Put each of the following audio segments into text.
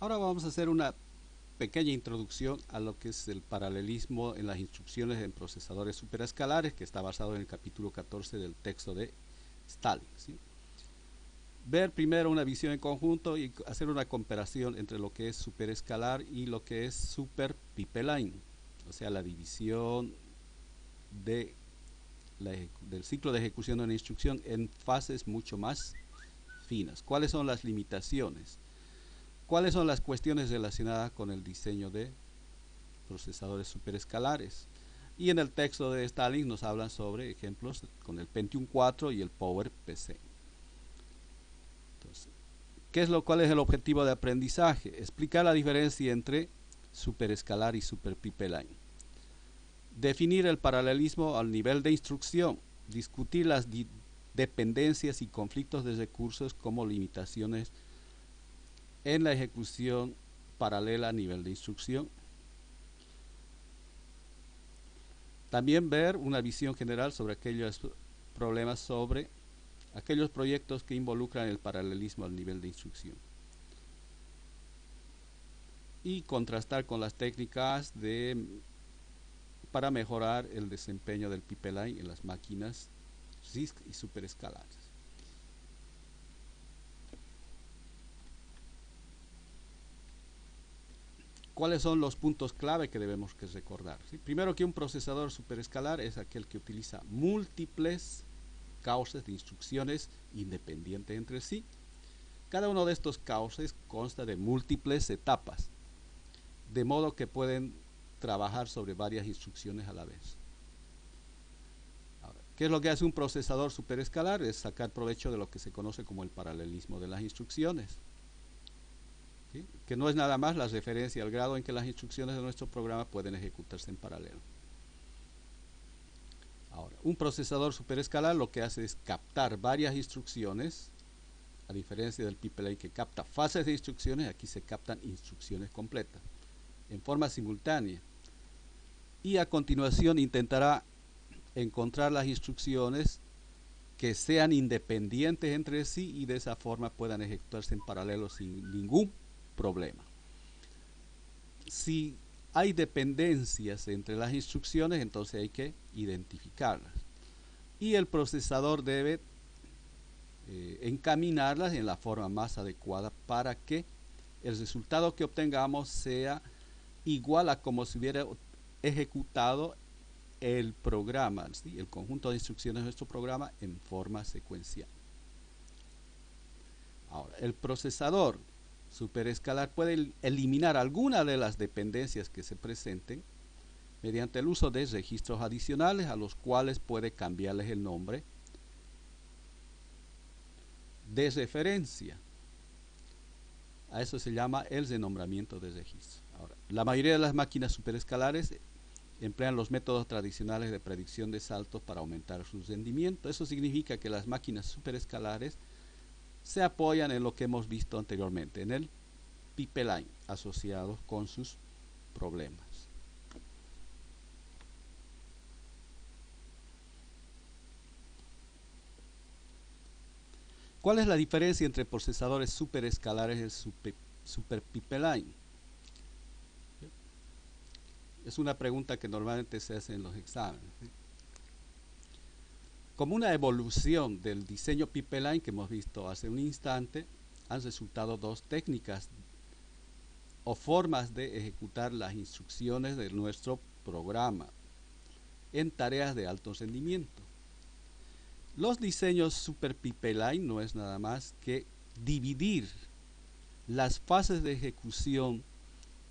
Ahora vamos a hacer una pequeña introducción a lo que es el paralelismo en las instrucciones en procesadores superescalares, que está basado en el capítulo 14 del texto de Stalin, ¿sí? Ver primero una visión en conjunto y hacer una comparación entre lo que es superescalar y lo que es super pipeline, o sea, la división de del ciclo de ejecución de una instrucción en fases mucho más finas. ¿Cuáles son las limitaciones? ¿Cuáles son las cuestiones relacionadas con el diseño de procesadores superescalares? Y en el texto de Stalin nos hablan sobre ejemplos con el Pentium 4 y el PowerPC. Entonces, ¿cuál es el objetivo de aprendizaje? Explicar la diferencia entre superescalar y superpipeline. Definir el paralelismo al nivel de instrucción. Discutir las dependencias y conflictos de recursos como limitaciones en la ejecución paralela a nivel de instrucción. También ver una visión general sobre aquellos problemas, sobre aquellos proyectos que involucran el paralelismo al nivel de instrucción. Y contrastar con las técnicas para mejorar el desempeño del pipeline en las máquinas RISC y superescalares. ¿Cuáles son los puntos clave que debemos recordar? ¿Sí? Primero, que un procesador superescalar es aquel que utiliza múltiples cauces de instrucciones independientes entre sí. Cada uno de estos cauces consta de múltiples etapas, de modo que pueden trabajar sobre varias instrucciones a la vez. Ahora, ¿qué es lo que hace un procesador superescalar? Es sacar provecho de lo que se conoce como el paralelismo de las instrucciones. ¿Sí? Que no es nada más la referencia al grado en que las instrucciones de nuestro programa pueden ejecutarse en paralelo. Ahora, un procesador superescalar lo que hace es captar varias instrucciones, a diferencia del pipeline que capta fases de instrucciones. Aquí se captan instrucciones completas en forma simultánea, y a continuación intentará encontrar las instrucciones que sean independientes entre sí y de esa forma puedan ejecutarse en paralelo sin ningún problema. Si hay dependencias entre las instrucciones, entonces hay que identificarlas y el procesador debe encaminarlas en la forma más adecuada para que el resultado que obtengamos sea igual a como si hubiera ejecutado el programa, ¿sí? El conjunto de instrucciones de nuestro programa en forma secuencial. Ahora, el procesador superescalar puede eliminar alguna de las dependencias que se presenten mediante el uso de registros adicionales, a los cuales puede cambiarles el nombre de referencia. A eso se llama el renombramiento de registro. Ahora, la mayoría de las máquinas superescalares emplean los métodos tradicionales de predicción de saltos para aumentar su rendimiento. Eso significa que las máquinas superescalares se apoyan en lo que hemos visto anteriormente, en el pipeline asociado con sus problemas. ¿Cuál es la diferencia entre procesadores superescalares y super pipeline? Es una pregunta que normalmente se hace en los exámenes. Como una evolución del diseño pipeline que hemos visto hace un instante, han resultado dos técnicas o formas de ejecutar las instrucciones de nuestro programa en tareas de alto rendimiento. Los diseños super pipeline no es nada más que dividir las fases de ejecución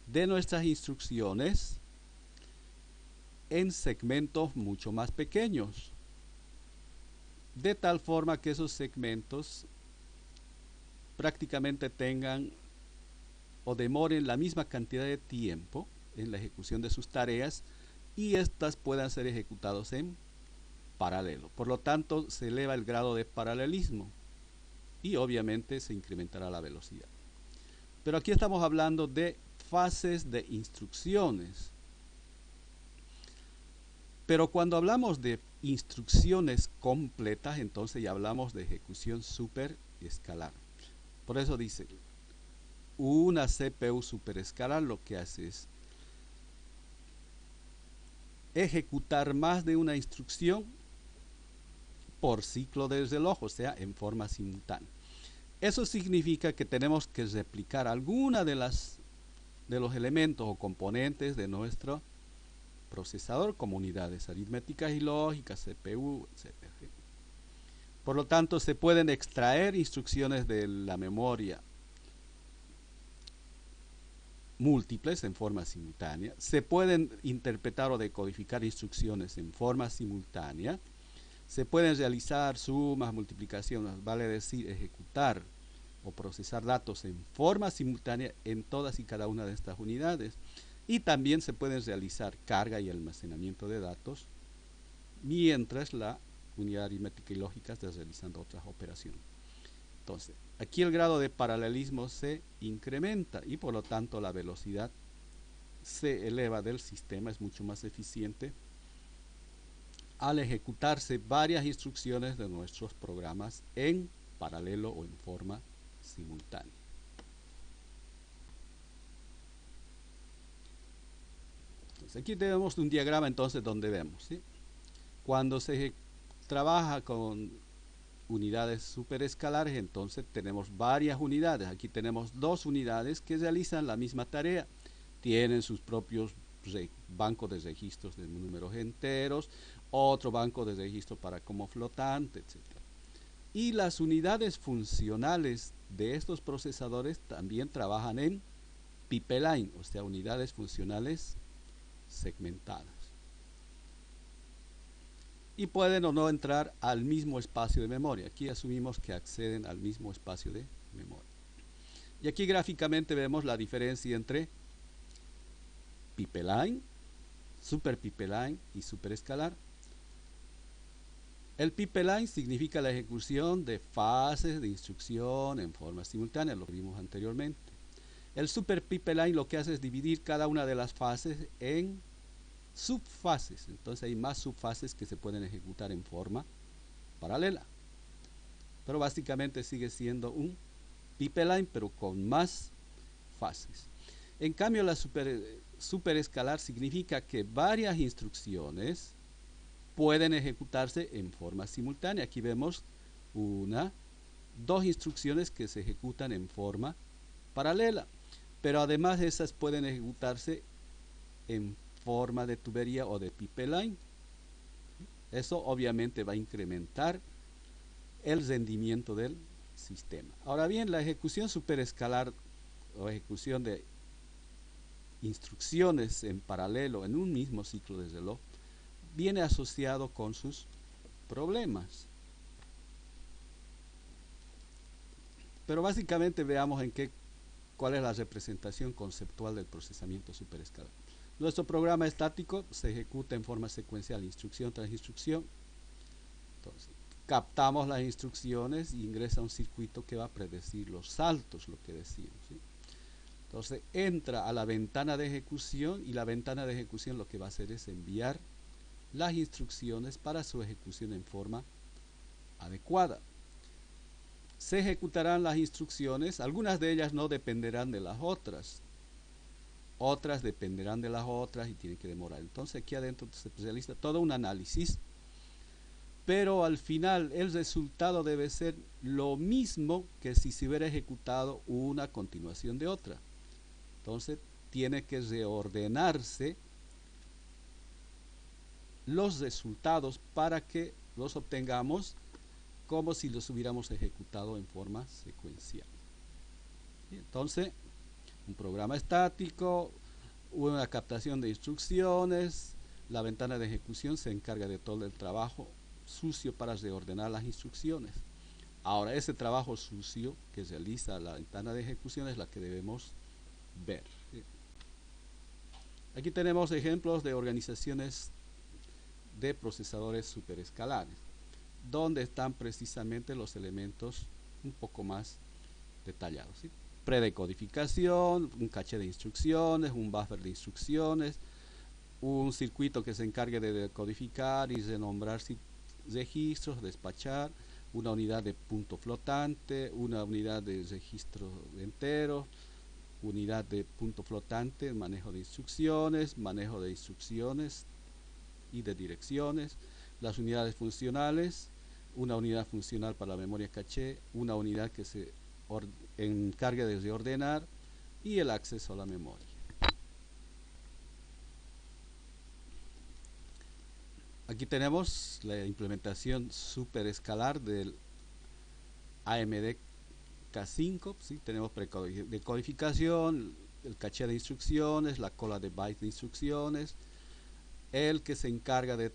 de nuestras instrucciones en segmentos mucho más pequeños, de tal forma que esos segmentos prácticamente tengan o demoren la misma cantidad de tiempo en la ejecución de sus tareas y estas puedan ser ejecutados en paralelo. Por lo tanto, se eleva el grado de paralelismo y obviamente se incrementará la velocidad. Pero aquí estamos hablando de fases de instrucciones. Pero cuando hablamos de instrucciones completas, entonces ya hablamos de ejecución superescalar. Por eso dice, una CPU superescalar lo que hace es ejecutar más de una instrucción por ciclo de reloj, o sea, en forma simultánea. Eso significa que tenemos que replicar alguna de los elementos o componentes de nuestro procesador como unidades aritméticas y lógicas, CPU, etc. Por lo tanto, se pueden extraer instrucciones de la memoria múltiples en forma simultánea, se pueden interpretar o decodificar instrucciones en forma simultánea, se pueden realizar sumas, multiplicaciones, vale decir, ejecutar o procesar datos en forma simultánea en todas y cada una de estas unidades, y también se pueden realizar carga y almacenamiento de datos mientras la unidad aritmética y lógica está realizando otras operaciones. Entonces, aquí el grado de paralelismo se incrementa y por lo tanto la velocidad se eleva del sistema, es mucho más eficiente al ejecutarse varias instrucciones de nuestros programas en paralelo o en forma simultánea. Entonces, aquí tenemos un diagrama entonces donde vemos, ¿sí? Cuando se trabaja con unidades superescalares, entonces tenemos varias unidades. Aquí tenemos dos unidades que realizan la misma tarea. Tienen sus propios bancos de registros de números enteros, otro banco de registro para como flotante, etc. Y las unidades funcionales de estos procesadores también trabajan en pipeline, o sea, unidades funcionales segmentadas. Y pueden o no entrar al mismo espacio de memoria. Aquí asumimos que acceden al mismo espacio de memoria. Y aquí gráficamente vemos la diferencia entre pipeline, super pipeline y superescalar. El pipeline significa la ejecución de fases de instrucción en forma simultánea, lo que vimos anteriormente. El super pipeline lo que hace es dividir cada una de las fases en subfases, entonces hay más subfases que se pueden ejecutar en forma paralela, pero básicamente sigue siendo un pipeline pero con más fases. En cambio, la superescalar significa que varias instrucciones pueden ejecutarse en forma simultánea. Aquí vemos dos instrucciones que se ejecutan en forma paralela, pero además esas pueden ejecutarse en forma de tubería o de pipeline. Eso obviamente va a incrementar el rendimiento del sistema. Ahora bien, la ejecución superescalar o ejecución de instrucciones en paralelo en un mismo ciclo de reloj viene asociado con sus problemas. Pero básicamente veamos cuál es la representación conceptual del procesamiento superescalar. Nuestro programa estático se ejecuta en forma secuencial, instrucción tras instrucción. Entonces, captamos las instrucciones y ingresa a un circuito que va a predecir los saltos, lo que decimos, ¿sí? Entonces, entra a la ventana de ejecución y la ventana de ejecución lo que va a hacer es enviar las instrucciones para su ejecución en forma adecuada. Se ejecutarán las instrucciones, algunas de ellas no dependerán de las otras, otras dependerán de las otras y tienen que demorar. Entonces aquí adentro se realiza todo un análisis, pero al final el resultado debe ser lo mismo que si se hubiera ejecutado una continuación de otra. Entonces tiene que reordenarse los resultados para que los obtengamos como si los hubiéramos ejecutado en forma secuencial. Entonces, un programa estático, una captación de instrucciones, la ventana de ejecución se encarga de todo el trabajo sucio para reordenar las instrucciones. Ahora, ese trabajo sucio que realiza la ventana de ejecución es la que debemos ver. Aquí tenemos ejemplos de organizaciones de procesadores superescalares, donde están precisamente los elementos un poco más detallados, ¿sí? Predecodificación, un caché de instrucciones, un buffer de instrucciones, un circuito que se encargue de decodificar y renombrar registros, despachar, una unidad de punto flotante, una unidad de registro entero, unidad de punto flotante, manejo de instrucciones y de direcciones, las unidades funcionales, una unidad funcional para la memoria caché, una unidad que se encargue de reordenar y el acceso a la memoria. Aquí tenemos la implementación superescalar del AMD K5, ¿sí? Tenemos decodificación, el caché de instrucciones, la cola de bytes de instrucciones, el que se encarga de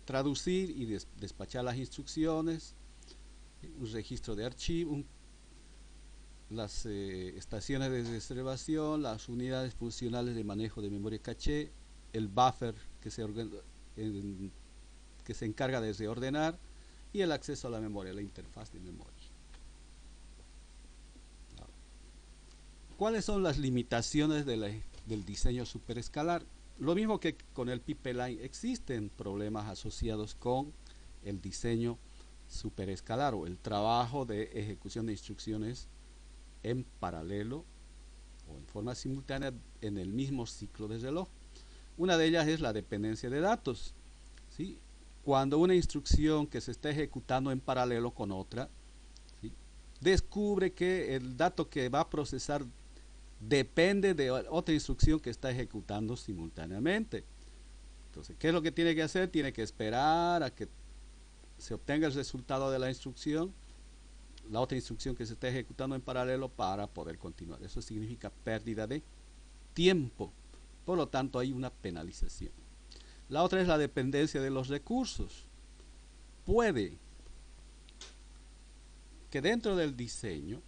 traducir y despachar las instrucciones, un registro de archivo, las estaciones de reservación, las unidades funcionales de manejo de memoria caché, el buffer que se encarga de reordenar y el acceso a la memoria, la interfaz de memoria. ¿Cuáles son las limitaciones del diseño superescalar? Lo mismo que con el pipeline, existen problemas asociados con el diseño superescalar o el trabajo de ejecución de instrucciones en paralelo o en forma simultánea en el mismo ciclo de reloj. Una de ellas es la dependencia de datos, ¿sí? Cuando una instrucción que se está ejecutando en paralelo con otra, ¿sí?, descubre que el dato que va a procesar depende de otra instrucción que está ejecutando simultáneamente. Entonces, ¿qué es lo que tiene que hacer? Tiene que esperar a que se obtenga el resultado de la instrucción, la otra instrucción que se está ejecutando en paralelo, para poder continuar. Eso significa pérdida de tiempo. Por lo tanto, hay una penalización. La otra es la dependencia de los recursos. Puede que dentro del diseño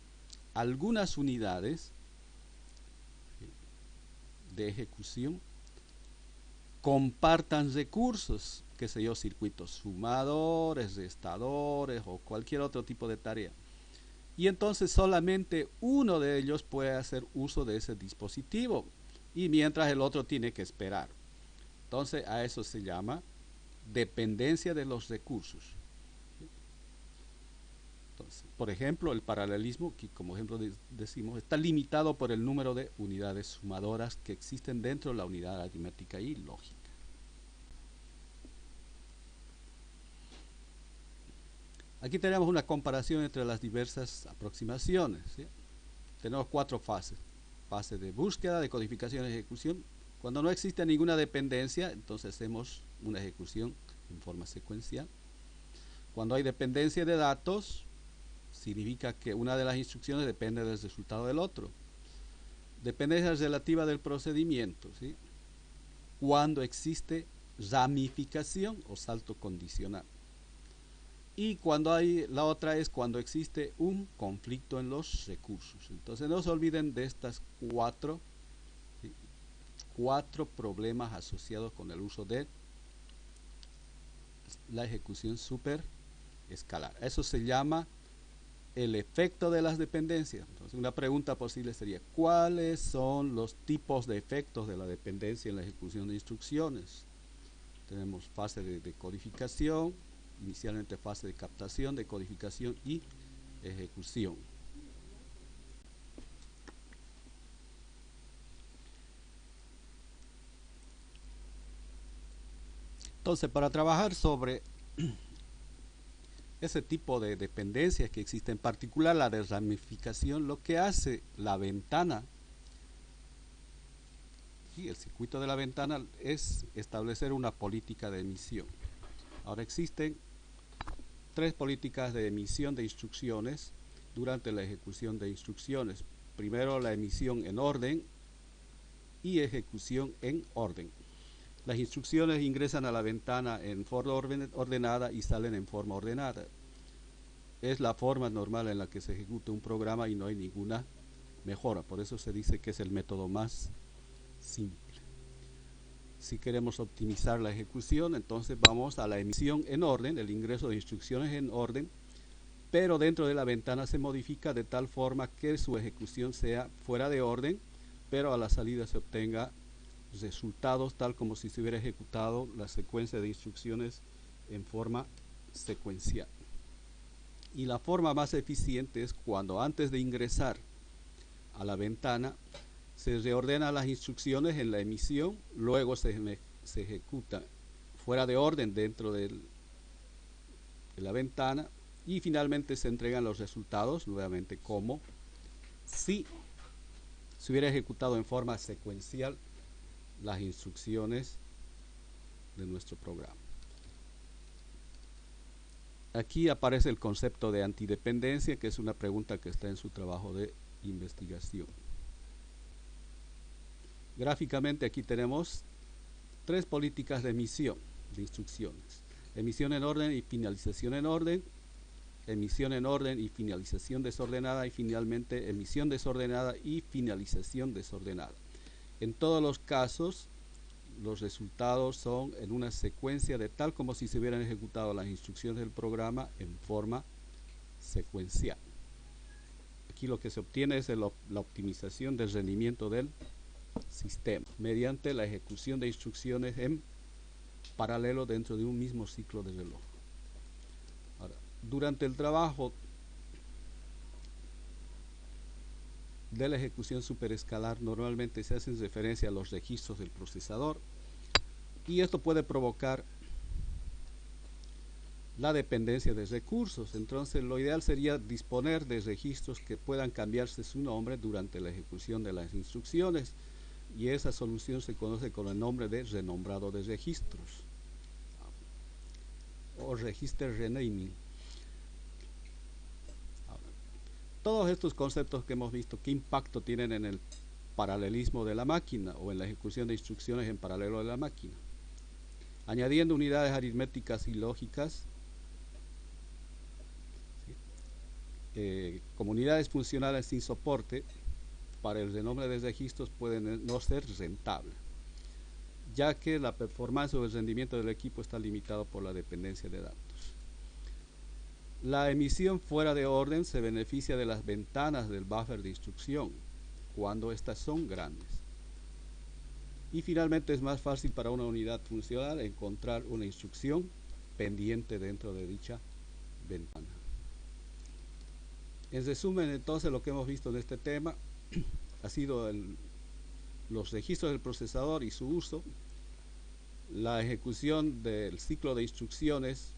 algunas unidades de ejecución compartan recursos, qué sé yo, circuitos sumadores, restadores o cualquier otro tipo de tarea. Y entonces solamente uno de ellos puede hacer uso de ese dispositivo y mientras el otro tiene que esperar. Entonces a eso se llama dependencia de los recursos. Entonces, por ejemplo, el paralelismo, que como ejemplo decimos, está limitado por el número de unidades sumadoras que existen dentro de la unidad aritmética y lógica. Aquí tenemos una comparación entre las diversas aproximaciones, ¿sí? Tenemos 4 fases. Fase de búsqueda, de codificación y ejecución. Cuando no existe ninguna dependencia, entonces hacemos una ejecución en forma secuencial. Cuando hay dependencia de datos, significa que una de las instrucciones depende del resultado del otro. Dependencia relativa del procedimiento, ¿sí? Cuando existe ramificación o salto condicional. Y cuando la otra es cuando existe un conflicto en los recursos. Entonces no se olviden de estas 4 problemas asociados con el uso de la ejecución superescalar. Eso se llama el efecto de las dependencias. Entonces una pregunta posible sería: ¿cuáles son los tipos de efectos de la dependencia en la ejecución de instrucciones? Tenemos fase de codificación, inicialmente fase de captación, de codificación y ejecución. Entonces, para trabajar sobre ese tipo de dependencias que existe, en particular la de ramificación, lo que hace la ventana, ¿sí?, el circuito de la ventana, es establecer una política de emisión. Ahora existen 3 políticas de emisión de instrucciones durante la ejecución de instrucciones. Primero, la emisión en orden y ejecución en orden. Las instrucciones ingresan a la ventana en forma ordenada y salen en forma ordenada. Es la forma normal en la que se ejecuta un programa y no hay ninguna mejora. Por eso se dice que es el método más simple. Si queremos optimizar la ejecución, entonces vamos a la emisión en orden, el ingreso de instrucciones en orden, pero dentro de la ventana se modifica de tal forma que su ejecución sea fuera de orden, pero a la salida se obtenga resultados tal como si se hubiera ejecutado la secuencia de instrucciones en forma secuencial. Y la forma más eficiente es cuando antes de ingresar a la ventana, se reordenan las instrucciones en la emisión, luego se ejecuta fuera de orden dentro de la ventana y finalmente se entregan los resultados nuevamente como si se hubiera ejecutado en forma secuencial las instrucciones de nuestro programa. Aquí aparece el concepto de antidependencia, que es una pregunta que está en su trabajo de investigación. Gráficamente aquí tenemos tres políticas de emisión de instrucciones: emisión en orden y finalización en orden, emisión en orden y finalización desordenada, y finalmente emisión desordenada y finalización desordenada. En todos los casos, los resultados son en una secuencia de tal como si se hubieran ejecutado las instrucciones del programa en forma secuencial. Aquí lo que se obtiene es la optimización del rendimiento del sistema mediante la ejecución de instrucciones en paralelo dentro de un mismo ciclo de reloj. Ahora, durante el trabajo de la ejecución superescalar normalmente se hace referencia a los registros del procesador, y esto puede provocar la dependencia de recursos. Entonces lo ideal sería disponer de registros que puedan cambiarse su nombre durante la ejecución de las instrucciones, y esa solución se conoce con el nombre de renombrado de registros o register renaming. Todos estos conceptos que hemos visto, ¿qué impacto tienen en el paralelismo de la máquina o en la ejecución de instrucciones en paralelo de la máquina? Añadiendo unidades aritméticas y lógicas, como unidades funcionales sin soporte para el renombre de registros pueden no ser rentables, ya que la performance o el rendimiento del equipo está limitado por la dependencia de datos. La emisión fuera de orden se beneficia de las ventanas del buffer de instrucción cuando estas son grandes. Y finalmente es más fácil para una unidad funcional encontrar una instrucción pendiente dentro de dicha ventana. En resumen, entonces, lo que hemos visto en este tema ha sido los registros del procesador y su uso, la ejecución del ciclo de instrucciones.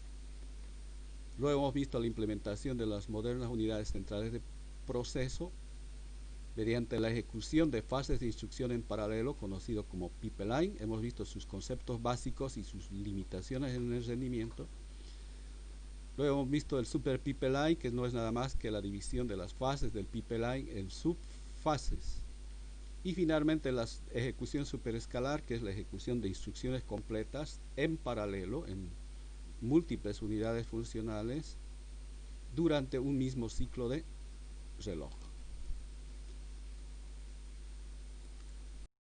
Luego hemos visto la implementación de las modernas unidades centrales de proceso mediante la ejecución de fases de instrucción en paralelo, conocido como pipeline. Hemos visto sus conceptos básicos y sus limitaciones en el rendimiento. Luego hemos visto el super pipeline, que no es nada más que la división de las fases del pipeline en subfases. Y finalmente la ejecución superescalar, que es la ejecución de instrucciones completas en paralelo en múltiples unidades funcionales durante un mismo ciclo de reloj.